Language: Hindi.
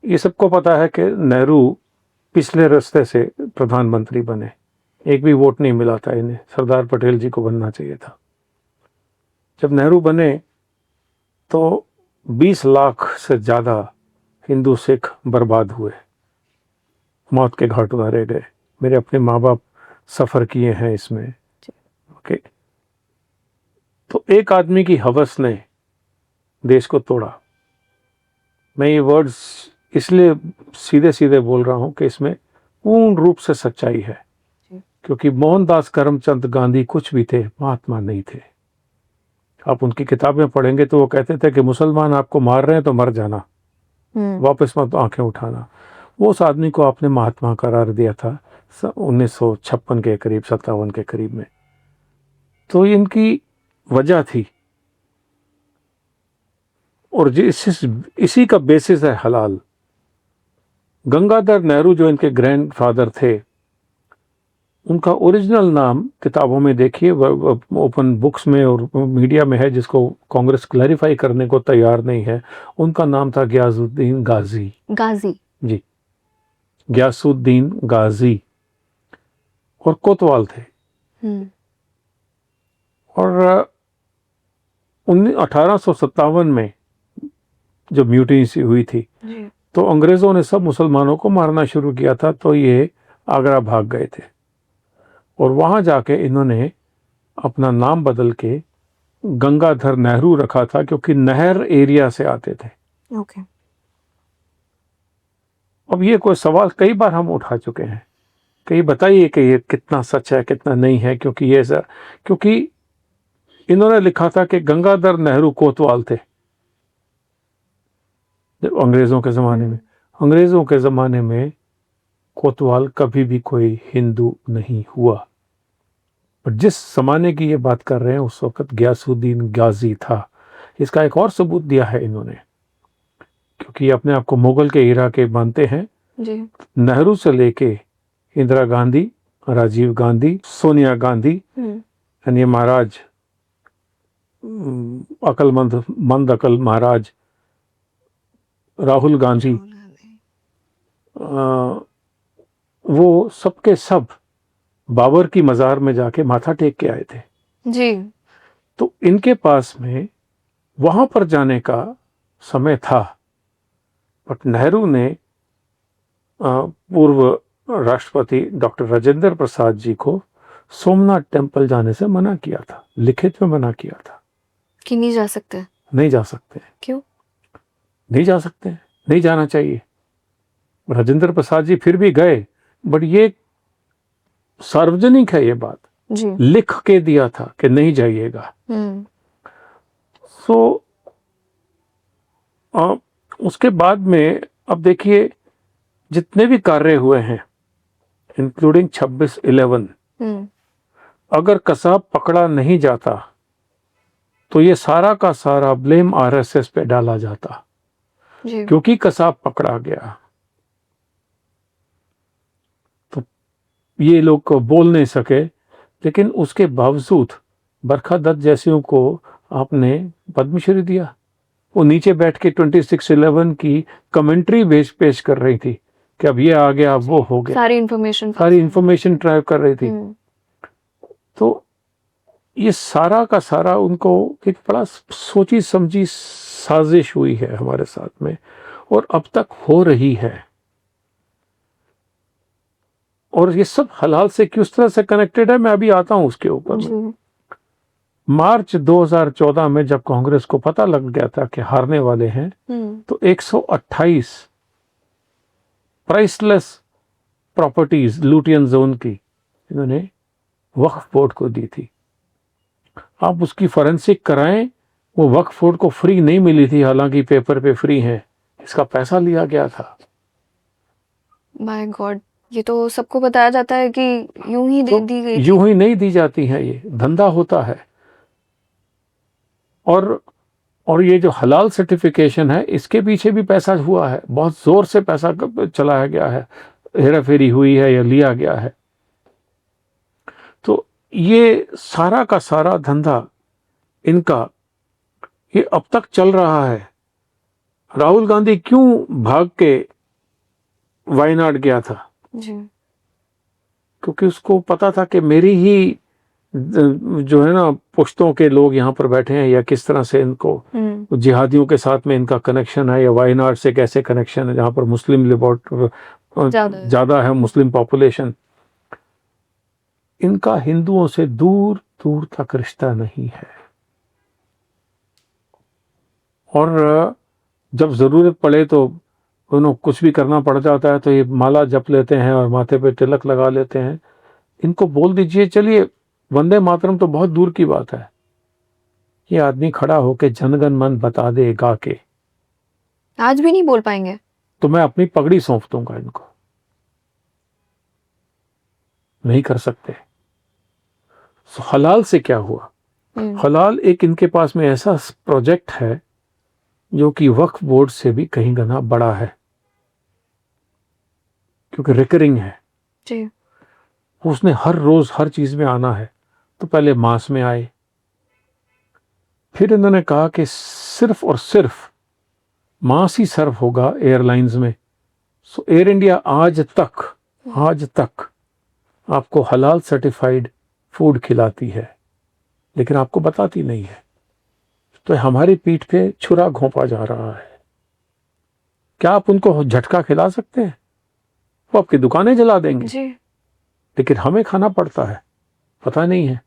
ये सबको पता है कि नेहरू पिछले रास्ते से प्रधानमंत्री बने, एक भी वोट नहीं मिला था इन्हें, सरदार पटेल जी को बनना चाहिए था। जब नेहरू बने तो 20 लाख से ज़्यादा हिंदू सिख बर्बाद हुए, मौत के घाट उतारे गए। मेरे अपने माँ बाप सफ़र किए हैं इसमें। ओके, तो एक आदमी की हवस ने देश को तोड़ा। मैं ये वर्ड्स इसलिए सीधे सीधे बोल रहा हूँ कि इसमें पूर्ण रूप से सच्चाई है, क्योंकि मोहनदास करमचंद गांधी कुछ भी थे, महात्मा नहीं थे। आप उनकी किताबें पढ़ेंगे तो वो कहते थे कि मुसलमान आपको मार रहे हैं तो मर जाना, वापस मत आंखें उठाना। वो उस आदमी को आपने महात्मा करार दिया था 1956 के करीब, 57 के करीब में। तो इनकी वजह थी, और इसी का बेसिस है हलाल। गंगाधर नेहरू जो इनके ग्रैंडफादर थे, उनका ओरिजिनल नाम किताबों में देखिए, ओपन बुक्स में और मीडिया में है, जिसको कांग्रेस क्लैरिफाई करने को तैयार नहीं है। उनका नाम था गयासुद्दीन गाजी। गाजी जी, गयासुद्दीन गाजी, और कोतवाल थे। और 1857 में जब म्यूटिनी सी हुई थी तो अंग्रेजों ने सब मुसलमानों को मारना शुरू किया था, तो ये आगरा भाग गए थे, और वहां जाके इन्होंने अपना नाम बदल के गंगाधर नेहरू रखा था, क्योंकि नहर एरिया से आते थे। ओके। अब ये कोई सवाल कई बार हम उठा चुके हैं, कहीं बताइए कि ये कितना सच है कितना नहीं है, क्योंकि इन्होंने लिखा था कि गंगाधर नेहरू कोतवाल थे जब अंग्रेजों के ज़माने में। अंग्रेज़ों के ज़माने में कोतवाल कभी भी कोई हिंदू नहीं हुआ। पर जिस ज़माने की ये बात कर रहे हैं उस वक्त गयासुद्दीन गाजी था। इसका एक और सबूत दिया है इन्होंने, क्योंकि अपने आप को मुगल के इरा के मानते हैं जी। नेहरू से लेके इंदिरा गांधी, राजीव गांधी, सोनिया गांधी, यानी महाराज मंद अकल महाराज राहुल गांधी, वो सबके सब बाबर की मज़ार में जाके माथा टेक के आए थे। जी। तो इनके पास में वहां पर जाने का समय था, बट नेहरू ने पूर्व राष्ट्रपति डॉक्टर राजेंद्र प्रसाद जी को सोमनाथ टेम्पल जाने से मना किया था, लिखित में मना किया था कि नहीं जा सकते। नहीं जा सकते। क्यों नहीं जा सकते, नहीं जाना चाहिए। राजेंद्र प्रसाद जी फिर भी गए, बट ये सार्वजनिक है ये बात, जी। लिख के दिया था कि नहीं जाइएगा। सो उसके बाद में अब देखिए जितने भी कार्य हुए हैं इंक्लूडिंग 26/11, अगर कसाब पकड़ा नहीं जाता तो ये सारा का सारा ब्लेम आरएसएस पे डाला जाता, क्योंकि कसाब पकड़ा गया। तो ये लोग बोल नहीं सके, लेकिन उसके बावजूद बरखा दत्त जैसियों को आपने पद्मश्री दिया। वो नीचे बैठ के 26/11 की कमेंट्री पेश कर रही थी कि अब ये आ गया, अब वो हो गया, सारी इंफॉर्मेशन ट्राई कर रही थी। तो ये सारा का सारा उनको एक बड़ा सोची समझी साजिश हुई है हमारे साथ में, और अब तक हो रही है। और ये सब हलाल से किस तरह से कनेक्टेड है, मैं अभी आता हूं उसके ऊपर में। मार्च 2014 में जब कांग्रेस को पता लग गया था कि हारने वाले हैं, तो 128 प्राइसलेस प्रॉपर्टीज लुटियन जोन की इन्होंने वक्फ बोर्ड को दी थी। आप उसकी फॉरेंसिक कराएं, वो वक्फ बोर्ड को फ्री नहीं मिली थी, हालांकि पेपर पे फ्री है, इसका पैसा लिया गया था। माय गॉड, ये तो सबको बताया जाता है कि यूं ही दी गई, यूं ही नहीं दी जाती है, ये धंधा होता है। और ये जो हलाल सर्टिफिकेशन है, इसके पीछे भी पैसा हुआ है, बहुत जोर से पैसा चलाया गया है, हेरा फेरी हुई है या लिया गया है। तो ये सारा का सारा धंधा इनका ये अब तक चल रहा है। राहुल गांधी क्यों भाग के वायनाड गया था, जी। क्योंकि उसको पता था कि मेरी ही जो है ना पुश्तों के लोग यहाँ पर बैठे हैं, या किस तरह से इनको जिहादियों के साथ में इनका कनेक्शन है, या वायनाड से कैसे कनेक्शन है जहाँ पर मुस्लिम ज़्यादा है, मुस्लिम पॉपुलेशन। इनका हिंदुओं से दूर दूर तक रिश्ता नहीं है। और जब ज़रूरत पड़े तो उन्हें कुछ भी करना पड़ जाता है तो ये माला जप लेते हैं और माथे पे तिलक लगा लेते हैं। इनको बोल दीजिए चलिए वंदे मातरम तो बहुत दूर की बात है, ये आदमी खड़ा होके जनगण मन बता दे गा के, आज भी नहीं बोल पाएंगे। तो मैं अपनी पगड़ी सौंप दूंगा इनको। नहीं कर सकते। तो हलाल से क्या हुआ? हलाल एक इनके पास में ऐसा प्रोजेक्ट है जो कि वक्फ बोर्ड से भी कहीं गुना बड़ा है, क्योंकि रिकरिंग है जी। उसने हर रोज हर चीज में आना है। तो पहले मांस में आए, फिर इन्होंने कहा कि सिर्फ और सिर्फ मांस ही सर्व होगा एयरलाइंस में। सो एयर इंडिया आज तक आपको हलाल सर्टिफाइड फूड खिलाती है, लेकिन आपको बताती नहीं है। तो हमारी पीठ पे छुरा घोंपा जा रहा है। क्या आप उनको झटका खिला सकते हैं? वो आपकी दुकानें जला देंगे, जी। लेकिन हमें खाना पड़ता है, पता नहीं है।